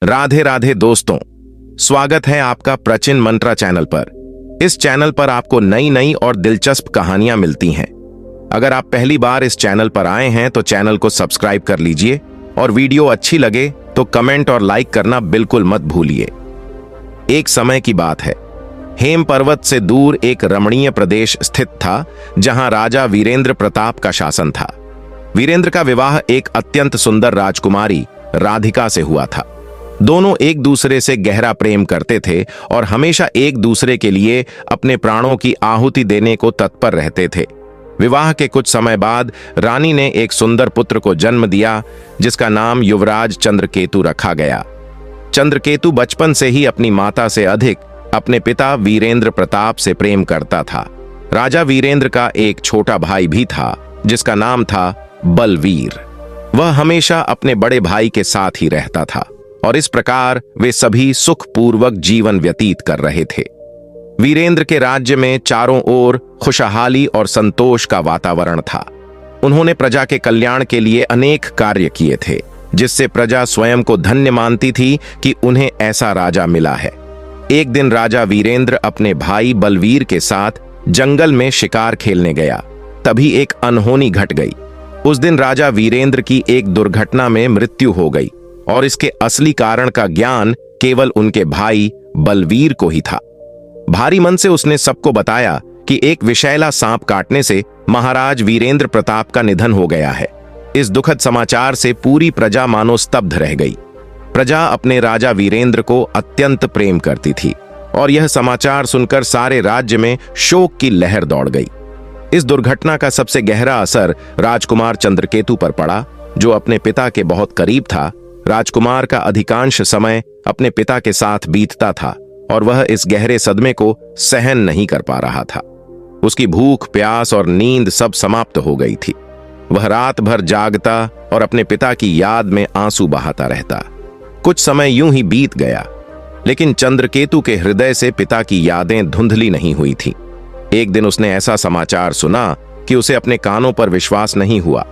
राधे राधे दोस्तों, स्वागत है आपका प्रचिन मंत्रा चैनल पर। इस चैनल पर आपको नई नई और दिलचस्प कहानियां मिलती हैं। अगर आप पहली बार इस चैनल पर आए हैं तो चैनल को सब्सक्राइब कर लीजिए और वीडियो अच्छी लगे तो कमेंट और लाइक करना बिल्कुल मत भूलिए। एक समय की बात है, हेम पर्वत से दूर एक रमणीय प्रदेश स्थित था जहां राजा वीरेंद्र प्रताप का शासन था। वीरेंद्र का विवाह एक अत्यंत सुंदर राजकुमारी राधिका से हुआ था। दोनों एक दूसरे से गहरा प्रेम करते थे और हमेशा एक दूसरे के लिए अपने प्राणों की आहुति देने को तत्पर रहते थे। विवाह के कुछ समय बाद रानी ने एक सुंदर पुत्र को जन्म दिया जिसका नाम युवराज चंद्रकेतु रखा गया। चंद्रकेतु बचपन से ही अपनी माता से अधिक अपने पिता वीरेंद्र प्रताप से प्रेम करता था। राजा वीरेंद्र का एक छोटा भाई भी था जिसका नाम था बलवीर। वह हमेशा अपने बड़े भाई के साथ ही रहता था और इस प्रकार वे सभी सुखपूर्वक जीवन व्यतीत कर रहे थे। वीरेंद्र के राज्य में चारों ओर खुशहाली और संतोष का वातावरण था। उन्होंने प्रजा के कल्याण के लिए अनेक कार्य किए थे जिससे प्रजा स्वयं को धन्य मानती थी कि उन्हें ऐसा राजा मिला है। एक दिन राजा वीरेंद्र अपने भाई बलवीर के साथ जंगल में शिकार खेलने गया। तभी एक अनहोनी घट गई। उस दिन राजा वीरेंद्र की एक दुर्घटना में मृत्यु हो गई और इसके असली कारण का ज्ञान केवल उनके भाई बलवीर को ही था। भारी मन से उसने सबको बताया कि एक विषैला सांप काटने से महाराज वीरेंद्र प्रताप का निधन हो गया है। इस दुखद समाचार से पूरी प्रजा मानो स्तब्ध रह गई। प्रजा अपने राजा वीरेंद्र को अत्यंत प्रेम करती थी और यह समाचार सुनकर सारे राज्य में शोक की लहर दौड़ गई। इस दुर्घटना का सबसे गहरा असर राजकुमार चंद्रकेतु पर पड़ा, जो अपने पिता के बहुत करीब था। राजकुमार का अधिकांश समय अपने पिता के साथ बीतता था और वह इस गहरे सदमे को सहन नहीं कर पा रहा था। उसकी भूख, प्यास और नींद सब समाप्त हो गई थी। वह रात भर जागता और अपने पिता की याद में आंसू बहाता रहता। कुछ समय यूं ही बीत गया, लेकिन चंद्रकेतु के हृदय से पिता की यादें धुंधली नहीं हुई थी। एक दिन उसने ऐसा समाचार सुना कि उसे अपने कानों पर विश्वास नहीं हुआ।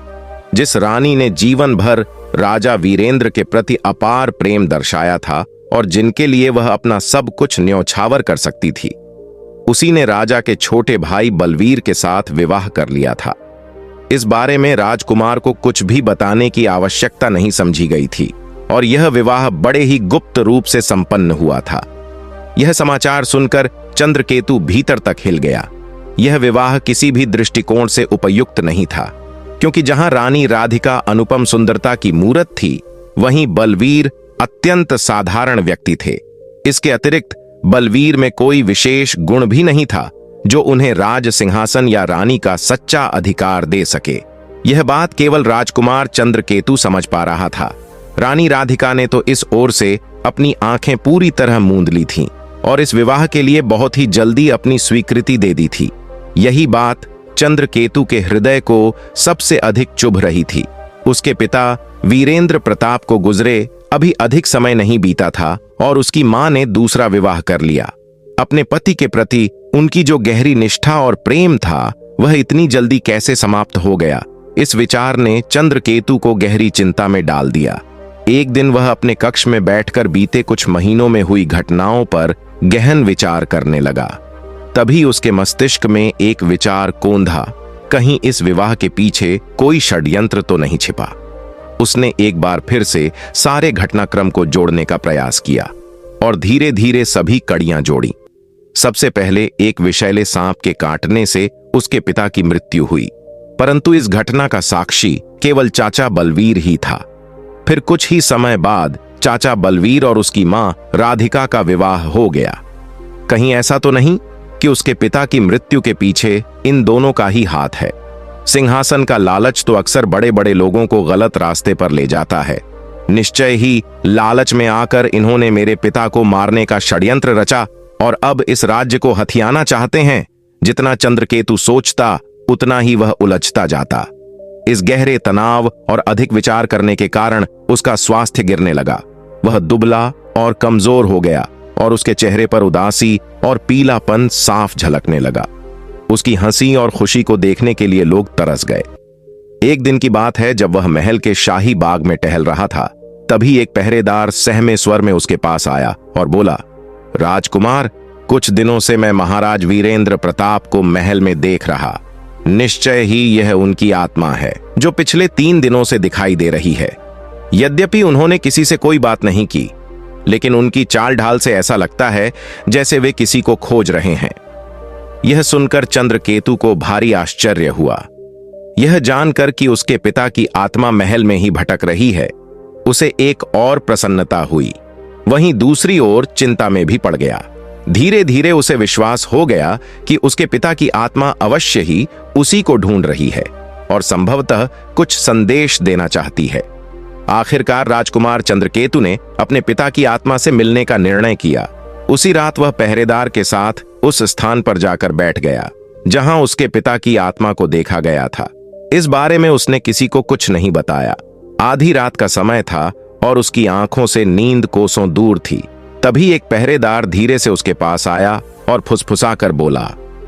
जिस रानी ने जीवन भर राजा वीरेंद्र के प्रति अपार प्रेम दर्शाया था और जिनके लिए वह अपना सब कुछ न्यौछावर कर सकती थी, उसी ने राजा के छोटे भाई बलवीर के साथ विवाह कर लिया था। इस बारे में राजकुमार को कुछ भी बताने की आवश्यकता नहीं समझी गई थी और यह विवाह बड़े ही गुप्त रूप से संपन्न हुआ था। यह समाचार सुनकर चंद्रकेतु भीतर तक हिल गया। यह विवाह किसी भी दृष्टिकोण से उपयुक्त नहीं था, क्योंकि जहां रानी राधिका अनुपम सुंदरता की मूरत थी, वहीं बलवीर अत्यंत साधारण व्यक्ति थे। इसके अतिरिक्त बलवीर में कोई विशेष गुण भी नहीं था जो उन्हें राज सिंहासन या रानी का सच्चा अधिकार दे सके। यह बात केवल राजकुमार चंद्रकेतु समझ पा रहा था। रानी राधिका ने तो इस ओर से अपनी आंखें पूरी तरह मूंद ली थीं और इस विवाह के लिए बहुत ही जल्दी अपनी स्वीकृति दे दी थी। यही बात चंद्रकेतु के हृदय को सबसे अधिक चुभ रही थी। उसके पिता वीरेंद्र प्रताप को गुजरे अभी अधिक समय नहीं बीता था और उसकी मां ने दूसरा विवाह कर लिया। अपने पति के प्रति उनकी जो गहरी निष्ठा और प्रेम था, वह इतनी जल्दी कैसे समाप्त हो गया, इस विचार ने चंद्रकेतु को गहरी चिंता में डाल दिया। एक दिन वह अपने कक्ष में बैठकर बीते कुछ महीनों में हुई घटनाओं पर गहन विचार करने लगा। तभी उसके मस्तिष्क में एक विचार कौंधा, कहीं इस विवाह के पीछे कोई षड्यंत्र तो नहीं छिपा। उसने एक बार फिर से सारे घटनाक्रम को जोड़ने का प्रयास किया और धीरे धीरे सभी कड़ियां जोड़ी। सबसे पहले एक विषैले सांप के काटने से उसके पिता की मृत्यु हुई, परंतु इस घटना का साक्षी केवल चाचा बलवीर ही था। फिर कुछ ही समय बाद चाचा बलवीर और उसकी मां राधिका का विवाह हो गया। कहीं ऐसा तो नहीं कि उसके पिता की मृत्यु के पीछे इन दोनों का ही हाथ है। सिंहासन का लालच तो अक्सर बड़े बड़े लोगों को गलत रास्ते पर ले जाता है। निश्चय ही लालच में आकर इन्होंने मेरे पिता को मारने का षड्यंत्र रचा और अब इस राज्य को हथियाना चाहते हैं। जितना चंद्रकेतु सोचता, उतना ही वह उलझता जाता। इस गहरे तनाव और अधिक विचार करने के कारण उसका स्वास्थ्य गिरने लगा। वह दुबला और कमजोर हो गया और उसके चेहरे पर उदासी और पीलापन साफ झलकने लगा। उसकी हंसी और खुशी को देखने के लिए लोग तरस गए। एक दिन की बात है, जब वह महल के शाही बाग में टहल रहा था, तभी एक पहरेदार सहमे स्वर में उसके पास आया और बोला, राजकुमार, कुछ दिनों से मैं महाराज वीरेंद्र प्रताप को महल में देख रहा। निश्चय ही यह उनकी आत्मा है जो पिछले 3 दिनों से दिखाई दे रही है। यद्यपि उन्होंने किसी से कोई बात नहीं की, लेकिन उनकी चाल ढाल से ऐसा लगता है जैसे वे किसी को खोज रहे हैं। यह सुनकर चंद्रकेतु को भारी आश्चर्य हुआ। यह जानकर कि उसके पिता की आत्मा महल में ही भटक रही है, उसे एक और प्रसन्नता हुई। वहीं दूसरी ओर चिंता में भी पड़ गया। धीरे धीरे उसे विश्वास हो गया कि उसके पिता की आत्मा अवश्य ही उसी को ढूंढ रही है और संभवतः कुछ संदेश देना चाहती है। आखिरकार राजकुमार चंद्रकेतु ने अपने पिता की आत्मा से मिलने का निर्णय किया। उसी रात वह पहरेदार के साथ उस स्थान पर जाकर बैठ गया जहां उसके पिता की आत्मा को देखा गया था। इस बारे में उसने किसी को कुछ नहीं बताया। आधी रात का समय था और उसकी आंखों से नींद कोसों दूर थी। तभी एक पहरेदार धीरे से उसके पास आया और फुसफुसाकर बोला,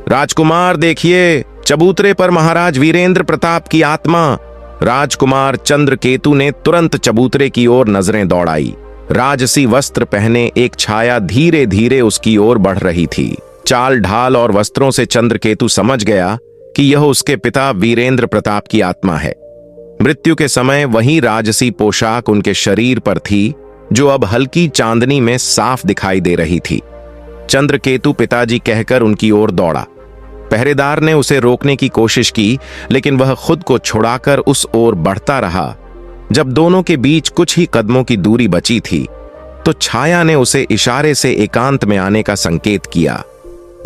राजकुमार देखिए, चबूतरे पर महाराज वीरेंद्र प्रताप की आत्मा। राजकुमार चंद्रकेतु ने तुरंत चबूतरे की ओर नजरें दौड़ाई। राजसी वस्त्र पहने एक छाया धीरे धीरे उसकी ओर बढ़ रही थी। चाल ढाल और वस्त्रों से चंद्रकेतु समझ गया कि यह उसके पिता वीरेंद्र प्रताप की आत्मा है। मृत्यु के समय वही राजसी पोशाक उनके शरीर पर थी जो अब हल्की चांदनी में साफ दिखाई दे रही थी। चंद्रकेतु पिताजी कहकर उनकी ओर दौड़ा। पहरेदार ने उसे रोकने की कोशिश की, लेकिन वह खुद को छुड़ाकर उस ओर बढ़ता रहा। जब दोनों के बीच कुछ ही कदमों की दूरी बची थी तो छाया ने उसे इशारे से एकांत में आने का संकेत किया।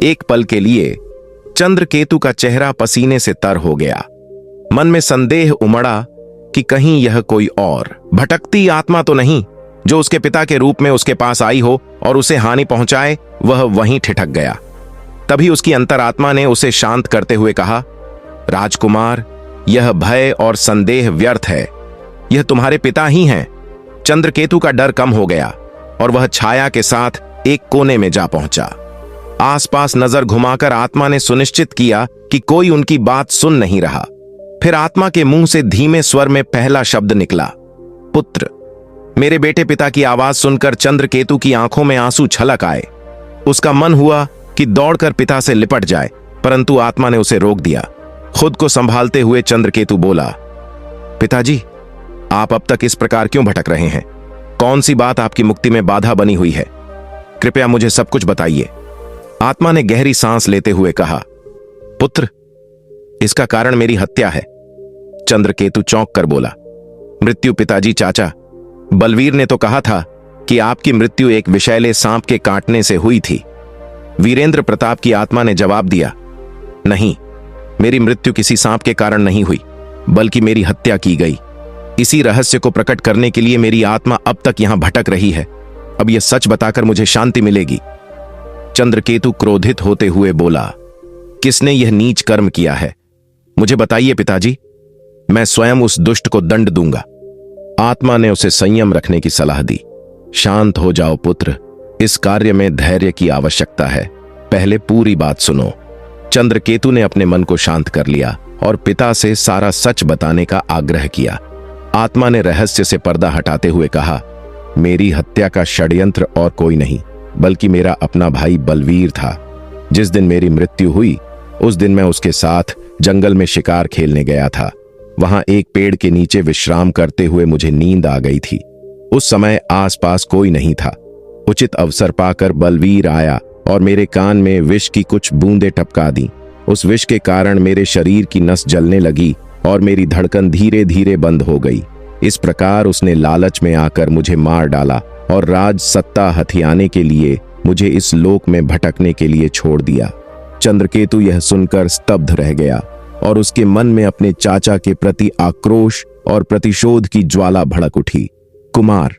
एक पल के लिए चंद्रकेतु का चेहरा पसीने से तर हो गया। मन में संदेह उमड़ा कि कहीं यह कोई और भटकती आत्मा तो नहीं जो उसके पिता के रूप में उसके पास आई हो और उसे हानि पहुंचाए। वह वहीं ठिठक गया। तभी उसकी अंतरात्मा ने उसे शांत करते हुए कहा, राजकुमार, यह भय और संदेह व्यर्थ है। यह तुम्हारे पिता ही हैं। चंद्रकेतु का डर कम हो गया और वह छाया के साथ एक कोने में जा पहुंचा। आसपास नजर घुमाकर आत्मा ने सुनिश्चित किया कि कोई उनकी बात सुन नहीं रहा। फिर आत्मा के मुंह से धीमे स्वर में पहला शब्द निकला, पुत्र। मेरे बेटे पिता की आवाज सुनकर चंद्रकेतु की आंखों में आंसू छलक आए। उसका मन हुआ कि दौड़कर पिता से लिपट जाए, परंतु आत्मा ने उसे रोक दिया। खुद को संभालते हुए चंद्रकेतु बोला, पिताजी, आप अब तक इस प्रकार क्यों भटक रहे हैं? कौन सी बात आपकी मुक्ति में बाधा बनी हुई है? कृपया मुझे सब कुछ बताइए। आत्मा ने गहरी सांस लेते हुए कहा, पुत्र, इसका कारण मेरी हत्या है। चंद्रकेतु चौंक कर बोला, मृत्यु? पिताजी, चाचा बलवीर ने तो कहा था कि आपकी मृत्यु एक विषैले सांप के काटने से हुई थी। वीरेंद्र प्रताप की आत्मा ने जवाब दिया, नहीं, मेरी मृत्यु किसी सांप के कारण नहीं हुई, बल्कि मेरी हत्या की गई। इसी रहस्य को प्रकट करने के लिए मेरी आत्मा अब तक यहां भटक रही है। अब यह सच बताकर मुझे शांति मिलेगी। चंद्रकेतु क्रोधित होते हुए बोला, किसने यह नीच कर्म किया है? मुझे बताइए पिताजी, मैं स्वयं उस दुष्ट को दंड दूंगा। आत्मा ने उसे संयम रखने की सलाह दी। शांत हो जाओ पुत्र, इस कार्य में धैर्य की आवश्यकता है। पहले पूरी बात सुनो। चंद्रकेतु ने अपने मन को शांत कर लिया और पिता से सारा सच बताने का आग्रह किया। आत्मा ने रहस्य से पर्दा हटाते हुए कहा, मेरी हत्या का षड्यंत्र और कोई नहीं, बल्कि मेरा अपना भाई बलवीर था। जिस दिन मेरी मृत्यु हुई, उस दिन मैं उसके साथ जंगल में शिकार खेलने गया था। वहां एक पेड़ के नीचे विश्राम करते हुए मुझे नींद आ गई थी। उस समय आसपास कोई नहीं था। उचित अवसर पाकर बलवीर आया और मेरे कान में विष की कुछ बूंदें टपका दी। उस विष के कारण मेरे शरीर की नस जलने लगी और मेरी धड़कन धीरे धीरे बंद हो गई। इस प्रकार उसने लालच में आकर मुझे मार डाला और राज सत्ता हथियाने के लिए मुझे इस लोक में भटकने के लिए छोड़ दिया। चंद्रकेतु यह सुनकर स्तब्ध रह गया और उसके मन में अपने चाचा के प्रति आक्रोश और प्रतिशोध की ज्वाला भड़क उठी। कुमार,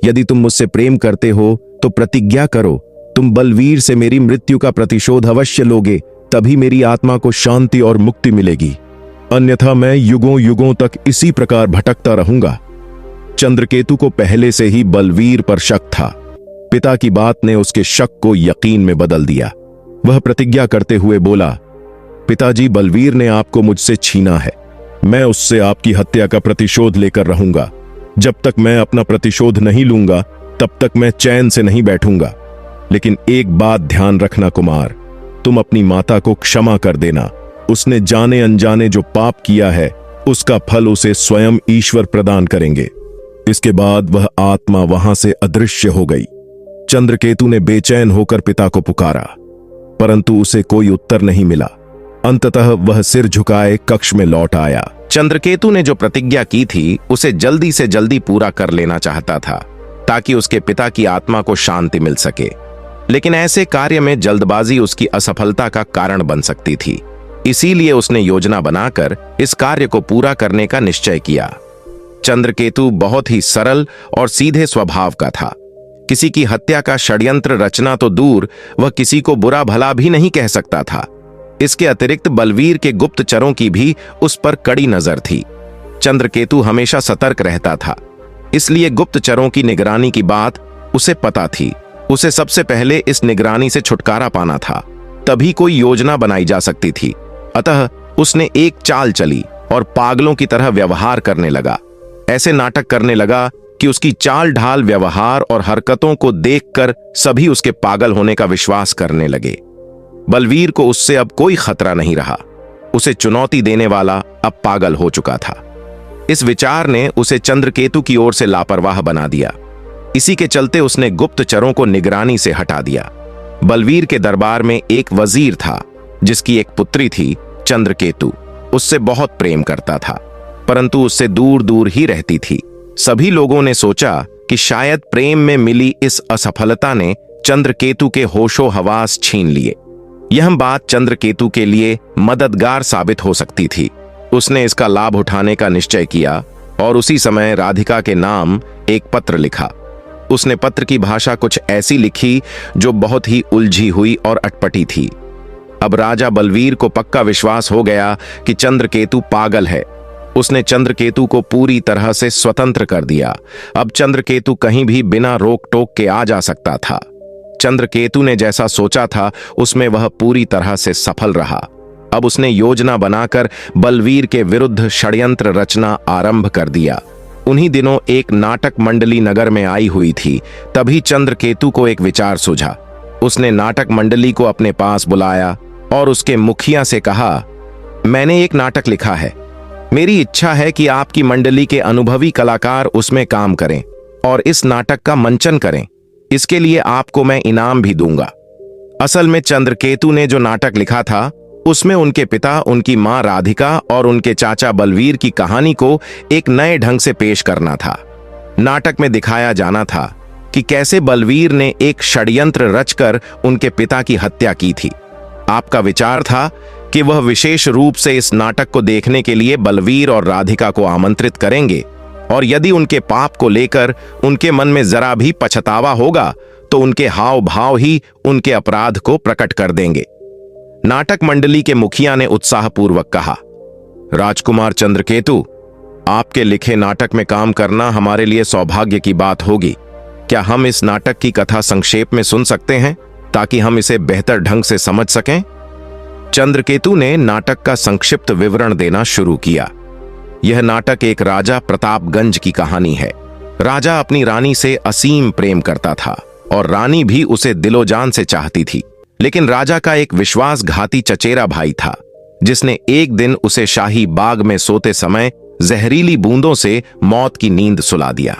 यदि तुम मुझसे प्रेम करते हो तो प्रतिज्ञा करो, तुम बलवीर से मेरी मृत्यु का प्रतिशोध अवश्य लोगे, तभी मेरी आत्मा को शांति और मुक्ति मिलेगी। अन्यथा मैं युगों युगों तक इसी प्रकार भटकता रहूंगा। चंद्रकेतु को पहले से ही बलवीर पर शक था। पिता की बात ने उसके शक को यकीन में बदल दिया। वह प्रतिज्ञा करते हुए बोला, पिताजी, बलवीर ने आपको मुझसे छीना है। मैं उससे आपकी हत्या का प्रतिशोध लेकर रहूंगा। जब तक मैं अपना प्रतिशोध नहीं लूंगा तब तक मैं चैन से नहीं बैठूंगा। लेकिन एक बात ध्यान रखना कुमार, तुम अपनी माता को क्षमा कर देना। उसने जाने अनजाने जो पाप किया है उसका फल उसे स्वयं ईश्वर प्रदान करेंगे। इसके बाद वह आत्मा वहां से अदृश्य हो गई। चंद्रकेतु ने बेचैन होकर पिता को पुकारा, परंतु उसे कोई उत्तर नहीं मिला। अंततः वह सिर झुकाए कक्ष में लौट आया। चंद्रकेतु ने जो प्रतिज्ञा की थी उसे जल्दी से जल्दी पूरा कर लेना चाहता था ताकि उसके पिता की आत्मा को शांति मिल सके। लेकिन ऐसे कार्य में जल्दबाजी उसकी असफलता का कारण बन सकती थी। इसीलिए उसने योजना बनाकर इस कार्य को पूरा करने का निश्चय किया। चंद्रकेतु बहुत ही सरल और सीधे स्वभाव का था। किसी की हत्या का षड्यंत्र रचना तो दूर, वह किसी को बुरा भला भी नहीं कह सकता था। इसके अतिरिक्त बलवीर के गुप्तचरों की भी उस पर कड़ी नजर थी। चंद्रकेतु हमेशा सतर्क रहता था, इसलिए गुप्तचरों की निगरानी की बात उसे पता थी। उसे सबसे पहले इस निगरानी से छुटकारा पाना था, तभी कोई योजना बनाई जा सकती थी। अतः उसने एक चाल चली और पागलों की तरह व्यवहार करने लगा। ऐसे नाटक करने लगा कि उसकी चाल ढाल, व्यवहार और हरकतों को देखकर सभी उसके पागल होने का विश्वास करने लगे। बलवीर को उससे अब कोई खतरा नहीं रहा। उसे चुनौती देने वाला अब पागल हो चुका था। इस विचार ने उसे चंद्रकेतु की ओर से लापरवाह बना दिया। इसी के चलते उसने गुप्तचरों को निगरानी से हटा दिया। बलवीर के दरबार में एक वजीर था जिसकी एक पुत्री थी। चंद्रकेतु उससे बहुत प्रेम करता था, परंतु उससे दूर दूर ही रहती थी। सभी लोगों ने सोचा कि शायद प्रेम में मिली इस असफलता ने चंद्रकेतु के होशो हवास छीन लिए। यह बात चंद्रकेतु के लिए मददगार साबित हो सकती थी। उसने इसका लाभ उठाने का निश्चय किया और उसी समय राधिका के नाम एक पत्र लिखा। उसने पत्र की भाषा कुछ ऐसी लिखी जो बहुत ही उलझी हुई और अटपटी थी। अब राजा बलवीर को पक्का विश्वास हो गया कि चंद्रकेतु पागल है। उसने चंद्रकेतु को पूरी तरह से स्वतंत्र कर दिया। अब चंद्रकेतु कहीं भी बिना रोक टोक के आ जा सकता था। चंद्रकेतु ने जैसा सोचा था उसमें वह पूरी तरह से सफल रहा। अब उसने योजना बनाकर बलवीर के विरुद्ध षड्यंत्र रचना आरंभ कर दिया। उन्हीं दिनों एक नाटक मंडली नगर में आई हुई थी। तभी चंद्रकेतु को एक विचार सूझा। उसने नाटक मंडली को अपने पास बुलाया और उसके मुखिया से कहा, मैंने एक नाटक लिखा है। मेरी इच्छा है कि आपकी मंडली के अनुभवी कलाकार उसमें काम करें और इस नाटक का मंचन करें। इसके लिए आपको मैं इनाम भी दूंगा। असल में चंद्रकेतु ने जो नाटक लिखा था उसमें उनके पिता, उनकी मां राधिका और उनके चाचा बलवीर की कहानी को एक नए ढंग से पेश करना था। नाटक में दिखाया जाना था कि कैसे बलवीर ने एक षड्यंत्र रचकर उनके पिता की हत्या की थी। आपका विचार था कि वह विशेष रूप से इस नाटक को देखने के लिए बलवीर और राधिका को आमंत्रित करेंगे और यदि उनके पाप को लेकर उनके मन में जरा भी पछतावा होगा तो उनके हाव भाव ही उनके अपराध को प्रकट कर देंगे। नाटक मंडली के मुखिया ने उत्साहपूर्वक कहा, राजकुमार चंद्रकेतु, आपके लिखे नाटक में काम करना हमारे लिए सौभाग्य की बात होगी। क्या हम इस नाटक की कथा संक्षेप में सुन सकते हैं ताकि हम इसे बेहतर ढंग से समझ सकें? चंद्रकेतु ने नाटक का संक्षिप्त विवरण देना शुरू किया। यह नाटक एक राजा प्रतापगंज की कहानी है। राजा अपनी रानी से असीम प्रेम करता था और रानी भी उसे दिलोजान से चाहती थी। लेकिन राजा का एक विश्वासघाती चचेरा भाई था जिसने एक दिन उसे शाही बाग में सोते समय जहरीली बूंदों से मौत की नींद सुला दिया।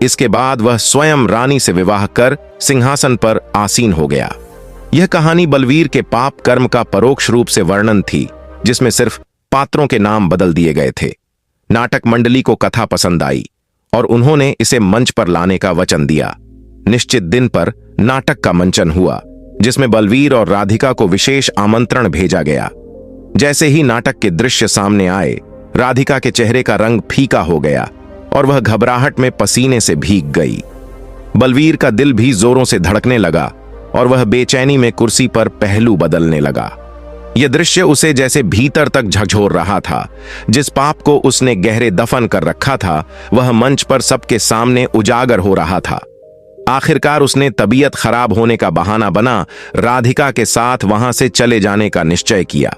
इसके बाद वह स्वयं रानी से विवाह कर सिंहासन पर आसीन हो गया। यह कहानी बलवीर के पाप कर्म का परोक्ष रूप से वर्णन थी, जिसमें सिर्फ पात्रों के नाम बदल दिए गए थे। नाटक मंडली को कथा पसंद आई और उन्होंने इसे मंच पर लाने का वचन दिया। निश्चित दिन पर नाटक का मंचन हुआ, जिसमें बलवीर और राधिका को विशेष आमंत्रण भेजा गया। जैसे ही नाटक के दृश्य सामने आए, राधिका के चेहरे का रंग फीका हो गया और वह घबराहट में पसीने से भीग गई। बलवीर का दिल भी जोरों से धड़कने लगा और वह बेचैनी में कुर्सी पर पहलू बदलने लगा। यह दृश्य उसे जैसे भीतर तक झकझोर रहा था। जिस पाप को उसने गहरे दफन कर रखा था, वह मंच पर सबके सामने उजागर हो रहा था। आखिरकार उसने तबीयत खराब होने का बहाना बना राधिका के साथ वहां से चले जाने का निश्चय किया।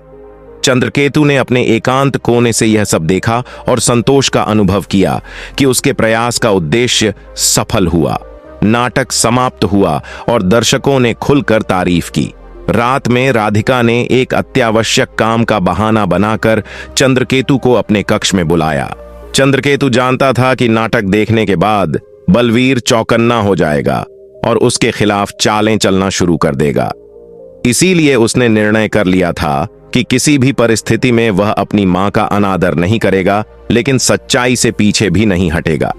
चंद्रकेतु ने अपने एकांत कोने से यह सब देखा और संतोष का अनुभव किया कि उसके प्रयास का उद्देश्य सफल हुआ। नाटक समाप्त हुआ और दर्शकों ने खुलकर तारीफ की। रात में राधिका ने एक अत्यावश्यक काम का बहाना बनाकर चंद्रकेतु को अपने कक्ष में बुलाया। चंद्रकेतु जानता था कि नाटक देखने के बाद बलवीर चौकन्ना हो जाएगा और उसके खिलाफ चालें चलना शुरू कर देगा। इसीलिए उसने निर्णय कर लिया था कि किसी भी परिस्थिति में वह अपनी मां का अनादर नहीं करेगा, लेकिन सच्चाई से पीछे भी नहीं हटेगा।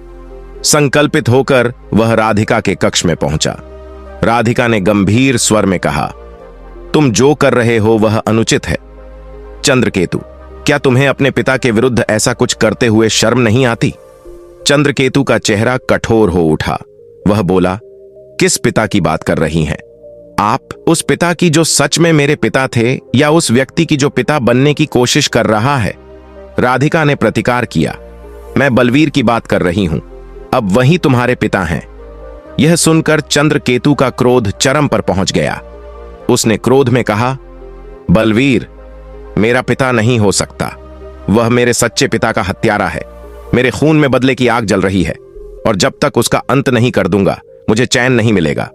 संकल्पित होकर वह राधिका के कक्ष में पहुंचा। राधिका ने गंभीर स्वर में कहा, तुम जो कर रहे हो वह अनुचित है। चंद्रकेतु, क्या तुम्हें अपने पिता के विरुद्ध ऐसा कुछ करते हुए शर्म नहीं आती? चंद्रकेतु का चेहरा कठोर हो उठा। वह बोला, किस पिता की बात कर रही हैं आप? उस पिता की जो सच में मेरे पिता थे, या उस व्यक्ति की जो पिता बनने की कोशिश कर रहा है? राधिका ने प्रतिकार किया, मैं बलवीर की बात कर रही हूं। अब वही तुम्हारे पिता हैं। यह सुनकर चंद्रकेतु का क्रोध चरम पर पहुंच गया। उसने क्रोध में कहा, बलवीर मेरा पिता नहीं हो सकता। वह मेरे सच्चे पिता का हत्यारा है। मेरे खून में बदले की आग जल रही है और जब तक उसका अंत नहीं कर दूंगा मुझे चैन नहीं मिलेगा।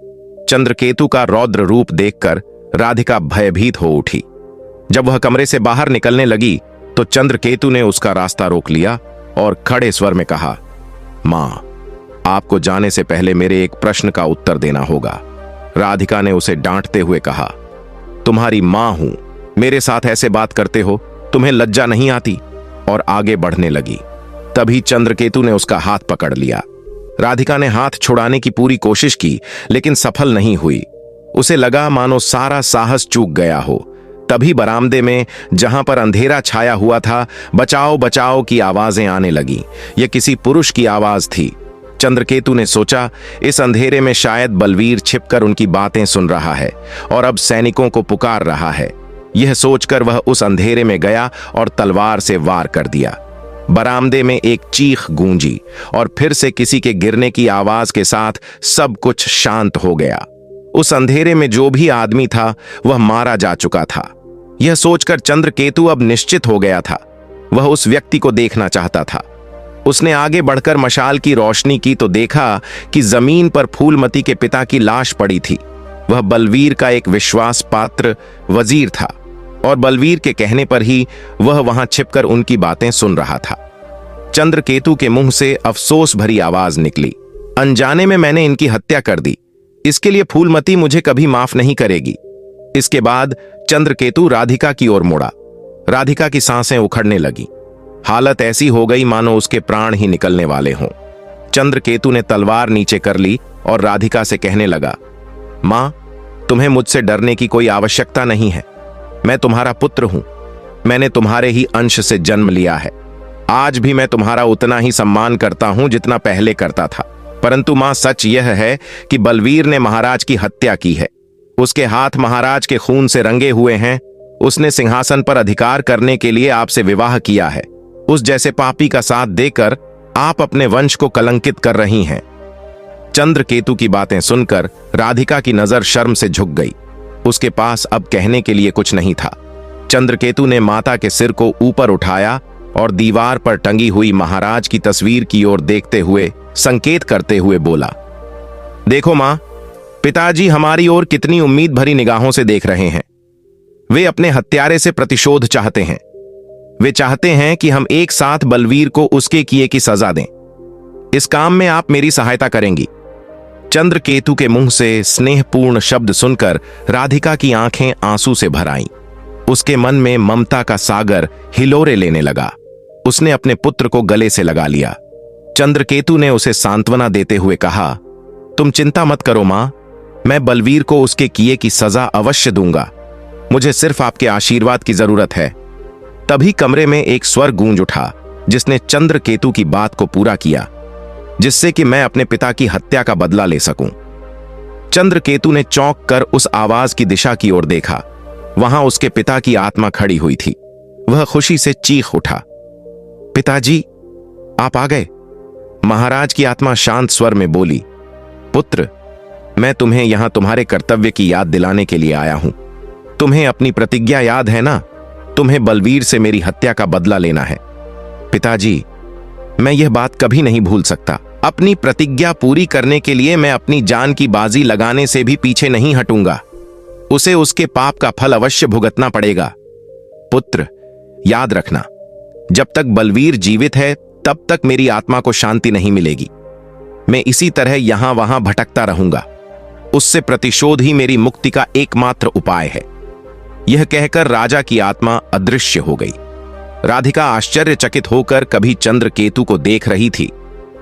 चंद्रकेतु का रौद्र रूप देखकर राधिका भयभीत हो उठी। जब वह कमरे से बाहर निकलने लगी तो चंद्रकेतु ने उसका रास्ता रोक लिया और खड़े स्वर में कहा, मां, आपको जाने से पहले मेरे एक प्रश्न का उत्तर देना होगा। राधिका ने उसे डांटते हुए कहा, तुम्हारी मां हूं, मेरे साथ ऐसे बात करते हो, तुम्हें लज्जा नहीं आती? और आगे बढ़ने लगी। तभी चंद्रकेतु ने उसका हाथ पकड़ लिया। राधिका ने हाथ छुड़ाने की पूरी कोशिश की, लेकिन सफल नहीं हुई। उसे लगा मानो सारा साहस चूक गया हो। तभी बरामदे में, जहां पर अंधेरा छाया हुआ था, बचाओ बचाओ की आवाजें आने लगी। यह किसी पुरुष की आवाज थी। चंद्रकेतु ने सोचा, इस अंधेरे में शायद बलवीर छिपकर उनकी बातें सुन रहा है और अब सैनिकों को पुकार रहा है। यह सोचकर वह उस अंधेरे में गया और तलवार से वार कर दिया। बरामदे में एक चीख गूंजी और फिर से किसी के गिरने की आवाज के साथ सब कुछ शांत हो गया। उस अंधेरे में जो भी आदमी था वह मारा जा चुका था। यह सोचकर चंद्रकेतु अब निश्चित हो गया था। वह उस व्यक्ति को देखना चाहता था। उसने आगे बढ़कर मशाल की रोशनी की तो देखा कि जमीन पर फूलमती के पिता की लाश पड़ी थी। वह बलवीर का एक विश्वास पात्र वजीर था और बलवीर के कहने पर ही वह वहां छिपकर उनकी बातें सुन रहा था। चंद्रकेतु के मुंह से अफसोस भरी आवाज निकली, अनजाने में मैंने इनकी हत्या कर दी। इसके लिए फूलमती मुझे कभी माफ नहीं करेगी। इसके बाद चंद्रकेतु राधिका की ओर मुड़ा। राधिका की सांसें उखड़ने लगी। हालत ऐसी हो गई मानो उसके प्राण ही निकलने वाले हों। चंद्रकेतु ने तलवार नीचे कर ली और राधिका से कहने लगा, मां, तुम्हें मुझसे डरने की कोई आवश्यकता नहीं है। मैं तुम्हारा पुत्र हूं। मैंने तुम्हारे ही अंश से जन्म लिया है। आज भी मैं तुम्हारा उतना ही सम्मान करता हूं जितना पहले करता था। परंतु मां, सच यह है कि बलवीर ने महाराज की हत्या की है। उसके हाथ महाराज के खून से रंगे हुए हैं। उसने सिंहासन पर अधिकार करने के लिए आपसे विवाह किया है। उस जैसे पापी का साथ देकर आप अपने वंश को कलंकित कर रही हैं। चंद्रकेतु की बातें सुनकर राधिका की नजर शर्म से झुक गई। उसके पास अब कहने के लिए कुछ नहीं था। चंद्रकेतु ने माता के सिर को ऊपर उठाया और दीवार पर टंगी हुई महाराज की तस्वीर की ओर देखते हुए संकेत करते हुए बोला, देखो मां, पिताजी हमारी ओर कितनी उम्मीद भरी निगाहों से देख रहे हैं। वे अपने हत्यारे से प्रतिशोध चाहते हैं। वे चाहते हैं कि हम एक साथ बलवीर को उसके किए की सजा दें। इस काम में आप मेरी सहायता करेंगी। चंद्रकेतु के मुंह से स्नेहपूर्ण शब्द सुनकर राधिका की आंखें आंसू से भर आईं। उसके मन में ममता का सागर हिलोरे लेने लगा। उसने अपने पुत्र को गले से लगा लिया। चंद्रकेतु ने उसे सांत्वना देते हुए कहा, तुम चिंता मत करो मां, मैं बलवीर को उसके किए की सजा अवश्य दूंगा। मुझे सिर्फ आपके आशीर्वाद की जरूरत है। तभी कमरे में एक स्वर गूंज उठा जिसने चंद्रकेतु की बात को पूरा किया, जिससे कि मैं अपने पिता की हत्या का बदला ले सकूं। चंद्रकेतु ने चौंक कर उस आवाज की दिशा की ओर देखा। वहां उसके पिता की आत्मा खड़ी हुई थी। वह खुशी से चीख उठा, पिताजी, आप आ गए। महाराज की आत्मा शांत स्वर में बोली, पुत्र, मैं तुम्हें यहां तुम्हारे कर्तव्य की याद दिलाने के लिए आया हूं। तुम्हें अपनी प्रतिज्ञा याद है ना? तुम्हें बलवीर से मेरी हत्या का बदला लेना है। पिताजी, मैं यह बात कभी नहीं भूल सकता। अपनी प्रतिज्ञा पूरी करने के लिए मैं अपनी जान की बाजी लगाने से भी पीछे नहीं हटूंगा। उसे उसके पाप का फल अवश्य भुगतना पड़ेगा। पुत्र, याद रखना, जब तक बलवीर जीवित है तब तक मेरी आत्मा को शांति नहीं मिलेगी। मैं इसी तरह यहां वहां भटकता रहूंगा। उससे प्रतिशोध ही मेरी मुक्ति का एकमात्र उपाय है। यह कहकर राजा की आत्मा अदृश्य हो गई। राधिका आश्चर्यचकित होकर कभी चंद्रकेतु को देख रही थी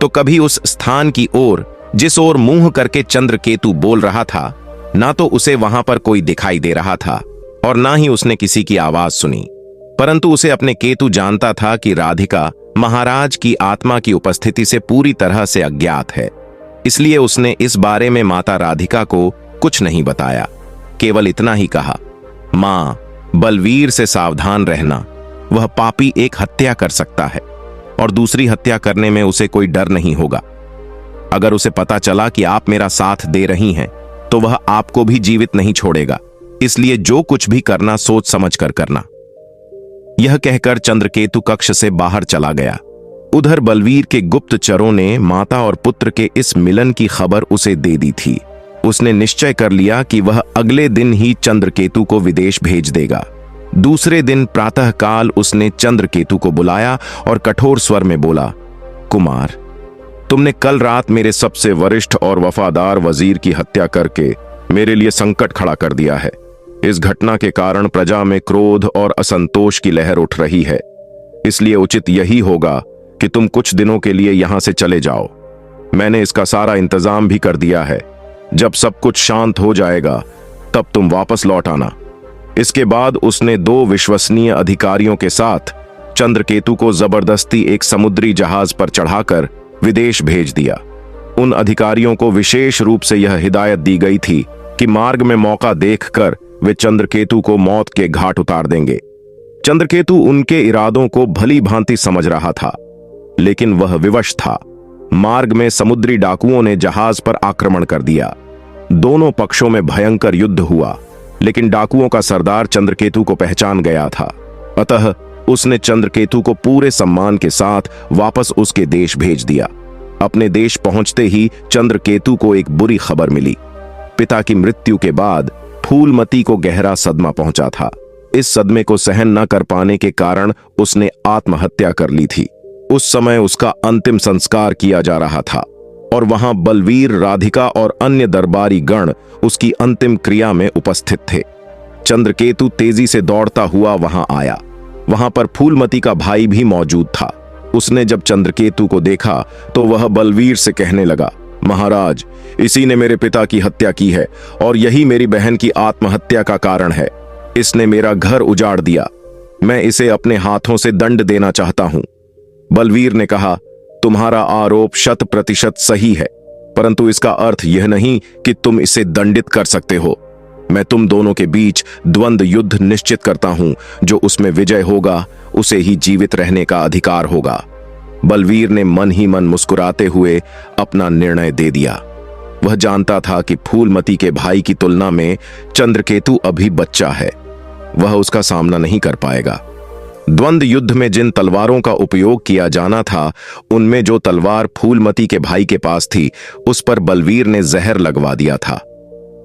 तो कभी उस स्थान की ओर जिस ओर मुंह करके चंद्रकेतु बोल रहा था। ना तो उसे वहां पर कोई दिखाई दे रहा था और ना ही उसने किसी की आवाज सुनी, परंतु उसे अपने केतु जानता था कि राधिका महाराज की आत्मा की उपस्थिति से पूरी तरह से अज्ञात है। इसलिए उसने इस बारे में माता राधिका को कुछ नहीं बताया, केवल इतना ही कहा, मां, बलवीर से सावधान रहना। वह पापी एक हत्या कर सकता है और दूसरी हत्या करने में उसे कोई डर नहीं होगा। अगर उसे पता चला कि आप मेरा साथ दे रही हैं तो वह आपको भी जीवित नहीं छोड़ेगा। इसलिए जो कुछ भी करना सोच समझ कर करना। यह कहकर चंद्रकेतु कक्ष से बाहर चला गया। उधर बलवीर के गुप्तचरों ने माता और पुत्र के इस मिलन की खबर उसे दे दी थी। उसने निश्चय कर लिया कि वह अगले दिन ही चंद्रकेतु को विदेश भेज देगा। दूसरे दिन प्रातःकाल उसने चंद्रकेतु को बुलाया और कठोर स्वर में बोला, कुमार, तुमने कल रात मेरे सबसे वरिष्ठ और वफादार वजीर की हत्या करके मेरे लिए संकट खड़ा कर दिया है। इस घटना के कारण प्रजा में क्रोध और असंतोष की लहर उठ रही है। इसलिए उचित यही होगा कि तुम कुछ दिनों के लिए यहां से चले जाओ। मैंने इसका सारा इंतजाम भी कर दिया है। जब सब कुछ शांत हो जाएगा तब तुम वापस लौट आना। इसके बाद उसने 2 विश्वसनीय अधिकारियों के साथ चंद्रकेतु को जबरदस्ती एक समुद्री जहाज पर चढ़ाकर विदेश भेज दिया। उन अधिकारियों को विशेष रूप से यह हिदायत दी गई थी कि मार्ग में मौका देखकर वे चंद्रकेतु को मौत के घाट उतार देंगे। चंद्रकेतु उनके इरादों को भली भांति समझ रहा था, लेकिन वह विवश था। मार्ग में समुद्री डाकुओं ने जहाज पर आक्रमण कर दिया। दोनों पक्षों में भयंकर युद्ध हुआ, लेकिन डाकुओं का सरदार चंद्रकेतु को पहचान गया था। अतः उसने चंद्रकेतु को पूरे सम्मान के साथ वापस उसके देश भेज दिया। अपने देश पहुंचते ही चंद्रकेतु को एक बुरी खबर मिली। पिता की मृत्यु के बाद फूलमती को गहरा सदमा पहुंचा था। इस सदमे को सहन न कर पाने के कारण उसने आत्महत्या कर ली थी। उस समय उसका अंतिम संस्कार किया जा रहा था और वहां बलवीर, राधिका और अन्य दरबारी गण उसकी अंतिम क्रिया में उपस्थित थे। चंद्रकेतु तेजी से दौड़ता हुआ वहां आया। वहां पर फूलमती का भाई भी मौजूद था। उसने जब चंद्रकेतु को देखा तो वह बलवीर से कहने लगा, महाराज, इसी ने मेरे पिता की हत्या की है और यही मेरी बहन की आत्महत्या का कारण है। इसने मेरा घर उजाड़ दिया। मैं इसे अपने हाथों से दंड देना चाहता हूं। बलवीर ने कहा, तुम्हारा आरोप 100% सही है, परंतु इसका अर्थ यह नहीं कि तुम इसे दंडित कर सकते हो। मैं तुम दोनों के बीच द्वंद्व युद्ध निश्चित करता हूं। जो उसमें विजय होगा उसे ही जीवित रहने का अधिकार होगा। बलवीर ने मन ही मन मुस्कुराते हुए अपना निर्णय दे दिया। वह जानता था कि फूलमती के भाई की तुलना में चंद्रकेतु अभी बच्चा है। वह उसका सामना नहीं कर पाएगा। द्वंद्व युद्ध में जिन तलवारों का उपयोग किया जाना था, उनमें जो तलवार फूलमती के भाई के पास थी, उस पर बलवीर ने जहर लगवा दिया था।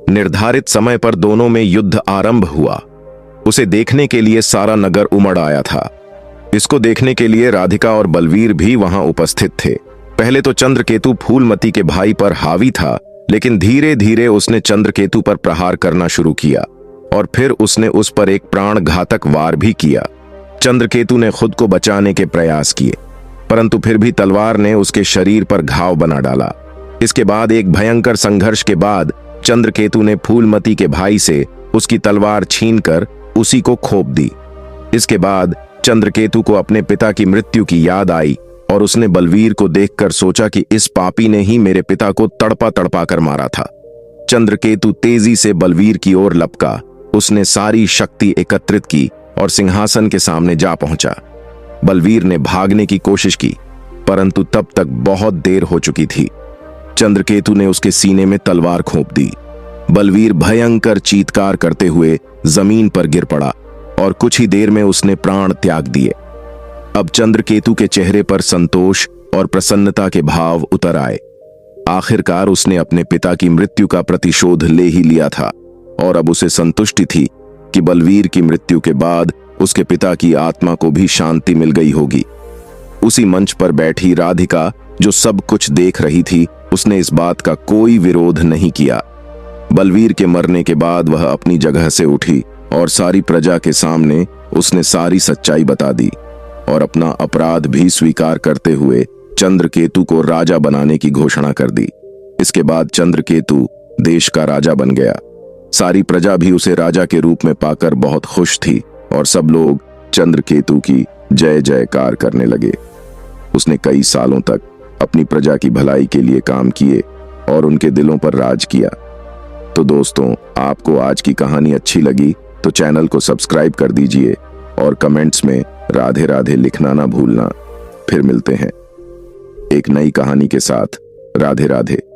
निर्धारित समय पर दोनों में युद्ध आरंभ हुआ। उसे देखने के लिए सारा नगर उमड़ आया था। इसको देखने के लिए राधिका और बलवीर भी वहां उपस्थित थे। पहले तो चंद्रकेतु फूलमती के भाई पर हावी था, लेकिन धीरे धीरे उसने चंद्रकेतु पर प्रहार करना शुरू किया और फिर उसने उस पर एक प्राण घातक वार भी किया। चंद्रकेतु ने खुद को बचाने के प्रयास किए, परंतु फिर भी तलवार ने उसके शरीर पर घाव बना डाला। इसके बाद एक भयंकर संघर्ष के बाद चंद्रकेतु ने फूलमती के भाई से उसकी तलवार छीनकर उसी को खोप दी। इसके बाद चंद्रकेतु को अपने पिता की मृत्यु की याद आई और उसने बलवीर को देखकर सोचा कि इस पापी ने ही मेरे पिता को तड़पा तड़पा कर मारा था। चंद्रकेतु तेजी से बलवीर की ओर लपका। उसने सारी शक्ति एकत्रित की और सिंहासन के सामने जा पहुंचा। बलवीर ने भागने की कोशिश की, परंतु तब तक बहुत देर हो चुकी थी। चंद्रकेतु ने उसके सीने में तलवार खोप दी। बलवीर भयंकर चीत्कार करते हुए जमीन पर गिर पड़ा और कुछ ही देर में उसने प्राण त्याग दिए। अब चंद्रकेतु के चेहरे पर संतोष और प्रसन्नता के भाव उतर आए। आखिरकार उसने अपने पिता की मृत्यु का प्रतिशोध ले ही लिया था और अब उसे संतुष्टि थी कि बलवीर की मृत्यु के बाद उसके पिता की आत्मा को भी शांति मिल गई होगी। उसी मंच पर बैठी राधिका, जो सब कुछ देख रही थी, उसने इस बात का कोई विरोध नहीं किया। बलवीर के मरने के बाद वह अपनी जगह से उठी और सारी प्रजा के सामने उसने सारी सच्चाई बता दी और अपना अपराध भी स्वीकार करते हुए चंद्रकेतु को राजा बनाने की घोषणा कर दी। इसके बाद चंद्रकेतु देश का राजा बन गया। सारी प्रजा भी उसे राजा के रूप में पाकर बहुत खुश थी और सब लोग चंद्रकेतु की जय जयकार करने लगे। उसने कई सालों तक अपनी प्रजा की भलाई के लिए काम किए और उनके दिलों पर राज किया। तो दोस्तों, आपको आज की कहानी अच्छी लगी तो चैनल को सब्सक्राइब कर दीजिए और कमेंट्स में राधे राधे लिखना ना भूलना। फिर मिलते हैं एक नई कहानी के साथ। राधे राधे।